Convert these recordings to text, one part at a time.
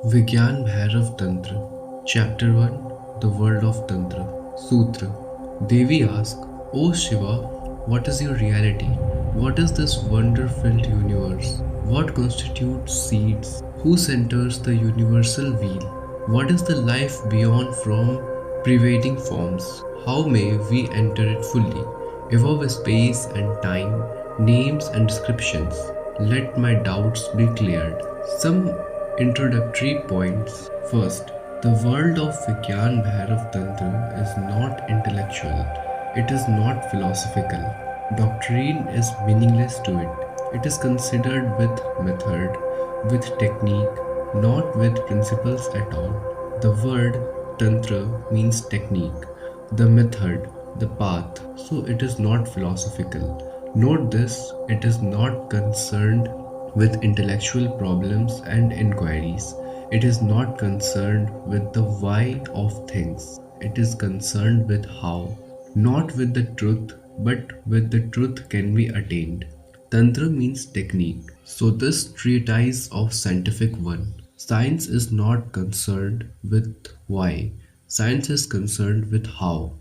Vigyan Bhairav Tantra, Chapter 1, The World of Tantra, Sutra. Devi asks, O Shiva, what is your reality? What is this wonder filled universe? What constitutes seeds? Who centers the universal wheel? What is the life beyond from pervading forms? How may we enter it fully? Above space and time, names and descriptions, let my doubts be cleared. Some introductory points. First, the world of Vigyan Bhairav Tantra is not intellectual, it is not philosophical. Doctrine is meaningless to it. It is considered with method, with technique, not with principles at all. The word Tantra means technique, the method, the path, so it is not philosophical. Note this, it is not concerned with intellectual problems and inquiries. It is not concerned with the why of things. It is concerned with how, not with the truth, but with the truth can be attained. Tantra means technique. So this treatise of scientific one. Science is not concerned with why. Science is concerned with how.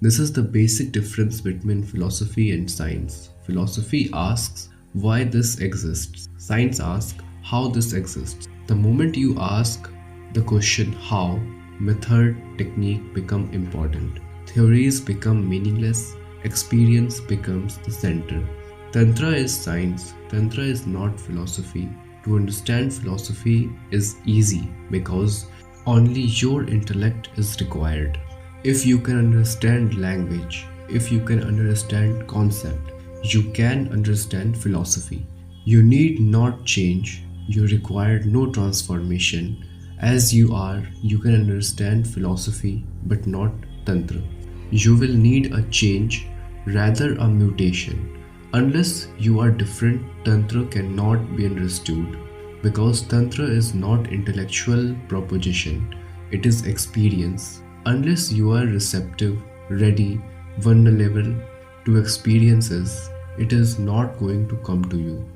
This is the basic difference between philosophy and science. Philosophy asks why this exists. Science asks how this exists. The moment you ask the question how, method, technique become important. Theories become meaningless. Experience becomes the center. Tantra is science. Tantra is not philosophy. To understand philosophy is easy because only your intellect is required. If you can understand language, if you can understand concept, you can understand philosophy. You need not change, you require no transformation. As you are, you can understand philosophy but not Tantra. You will need a change, rather a mutation. Unless you are different, Tantra cannot be understood because Tantra is not intellectual proposition, it is experience. Unless you are receptive, ready, vulnerable to experiences, it is not going to come to you.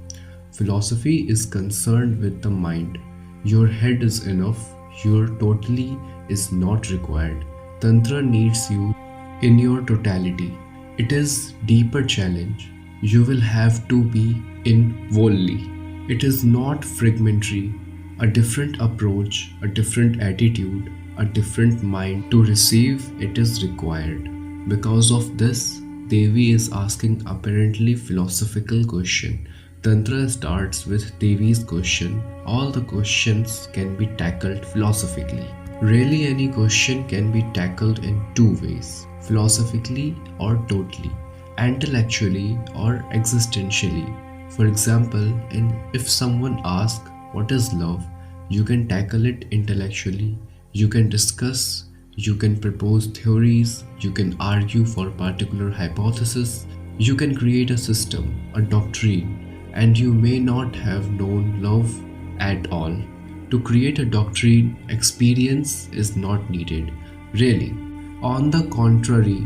Philosophy is concerned with the mind. Your head is enough, your totally is not required. Tantra needs you in your totality. It is deeper challenge. You will have to be in wholly. It is not fragmentary. A different approach, a different attitude, a different mind to receive it is required. Because of this, Devi is asking apparently philosophical question. Tantra starts with Devi's question. All the questions can be tackled philosophically. Really any question can be tackled in two ways, philosophically or totally, intellectually or existentially. For example, if someone asks what is love, you can tackle it intellectually. You can discuss, you can propose theories, you can argue for particular hypothesis, you can create a system, a doctrine, and you may not have known love at all. To create a doctrine, experience is not needed, really. On the contrary,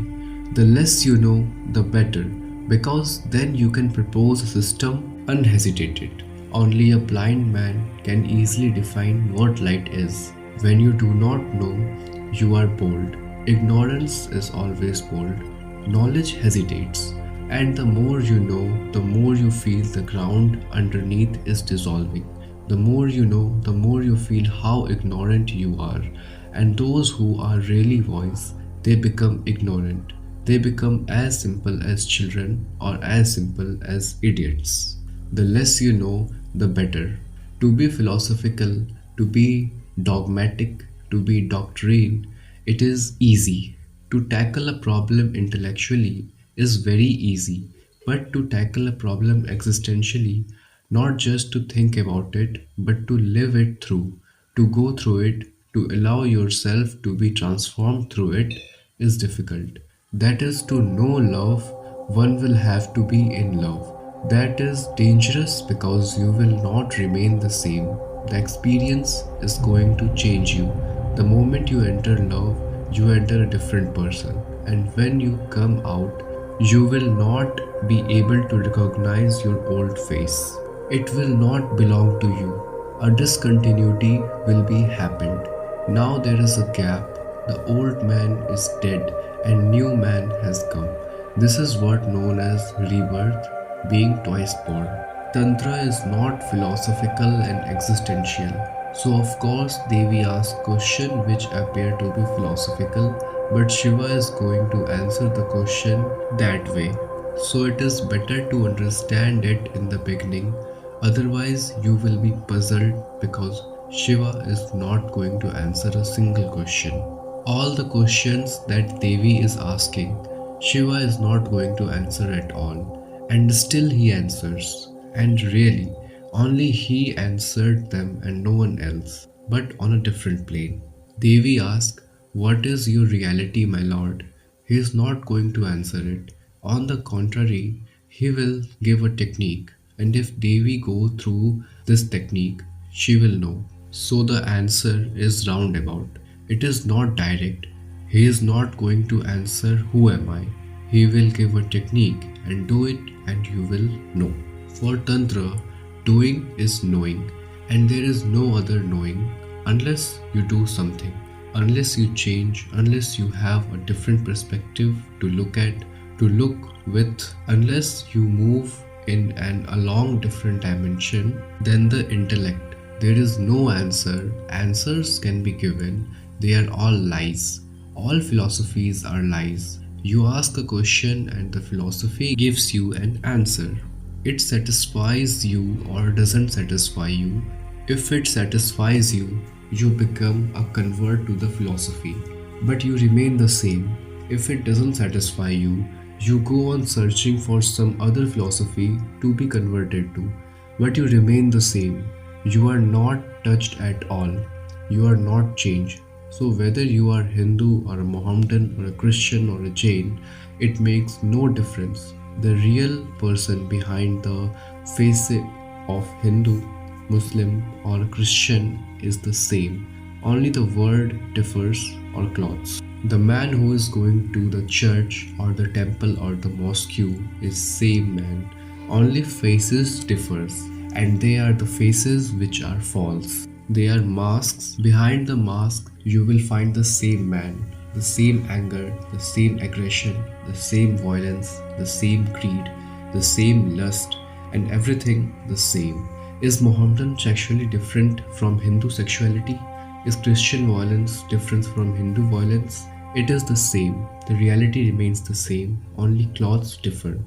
the less you know, the better, because then you can propose a system unhesitated. Only a blind man can easily define what light is. When you do not know, you are bold. Ignorance is always bold. Knowledge hesitates. And the more you know, the more you feel the ground underneath is dissolving. The more you know, the more you feel how ignorant you are. And those who are really wise, they become ignorant. They become as simple as children or as simple as idiots. The less you know, the better. To be philosophical, to be dogmatic, to be doctrine, it is easy. To tackle a problem intellectually is very easy, but to tackle a problem existentially, not just to think about it, but to live it through, to go through it, to allow yourself to be transformed through it, is difficult. That is to know love, one will have to be in love. That is dangerous because you will not remain the same. The experience is going to change you. The moment you enter love, you enter a different person. And when you come out, you will not be able to recognize your old face. It will not belong to you. A discontinuity will be happened. Now there is a gap. The old man is dead and new man has come. This is what known as rebirth, being twice born. Tantra is not philosophical and existential. So of course Devi asks questions which appear to be philosophical, but Shiva is going to answer the question that way. So it is better to understand it in the beginning, otherwise you will be puzzled because Shiva is not going to answer a single question. All the questions that Devi is asking, Shiva is not going to answer at all, and still he answers. And really, only he answered them and no one else, but on a different plane. Devi asks, "What is your reality, my lord?" He is not going to answer it. On the contrary, he will give a technique, and if Devi go through this technique, she will know. So the answer is roundabout. It is not direct. He is not going to answer who am I. He will give a technique and do it and you will know. For Tantra, doing is knowing, and there is no other knowing unless you do something, unless you change, unless you have a different perspective to look at, to look with, unless you move in an along different dimension than the intellect. There is no answer. Answers can be given. They are all lies. All philosophies are lies. You ask a question and the philosophy gives you an answer. It satisfies you or doesn't satisfy you. If it satisfies you, you become a convert to the philosophy, but you remain the same. If it doesn't satisfy you, you go on searching for some other philosophy to be converted to, but you remain the same. You are not touched at all. You are not changed. So, whether you are Hindu or a Mohammedan or a Christian or a Jain, it makes no difference. The real person behind the face of Hindu, Muslim, or Christian is the same. Only the word differs or clothes. The man who is going to the church or the temple or the mosque is same man. Only faces differs, and they are the faces which are false. They are masks. Behind the mask, you will find the same man, the same anger, the same aggression, the same violence, the same greed, the same lust, and everything the same. Is Mohammedan sexuality different from Hindu sexuality? Is Christian violence different from Hindu violence? It is the same. The reality remains the same, only clothes differ.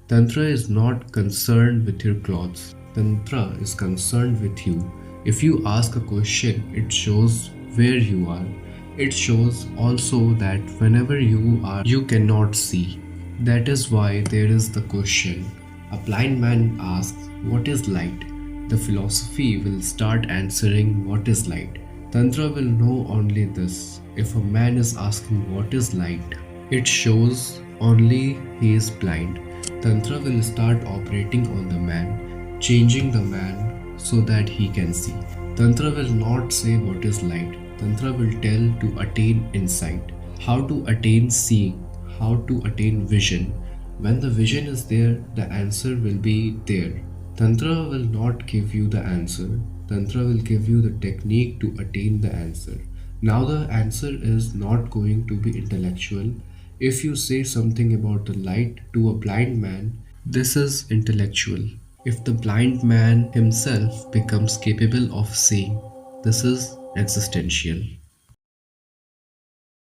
Tantra is not concerned with your clothes. Tantra is concerned with you. If you ask a question, it shows where you are. It shows also that whenever you are, you cannot see. That is why there is the question. A blind man asks, "What is light?" The philosophy will start answering, "What is light?" Tantra will know only this. If a man is asking, "What is light?" it shows only he is blind. Tantra will start operating on the man, changing the man so that he can see. Tantra will not say what is light. Tantra will tell to attain insight, how to attain seeing, how to attain vision. When the vision is there, the answer will be there. Tantra will not give you the answer. Tantra will give you the technique to attain the answer. Now the answer is not going to be intellectual. If you say something about the light to a blind man, this is intellectual. If the blind man himself becomes capable of seeing, this is existential.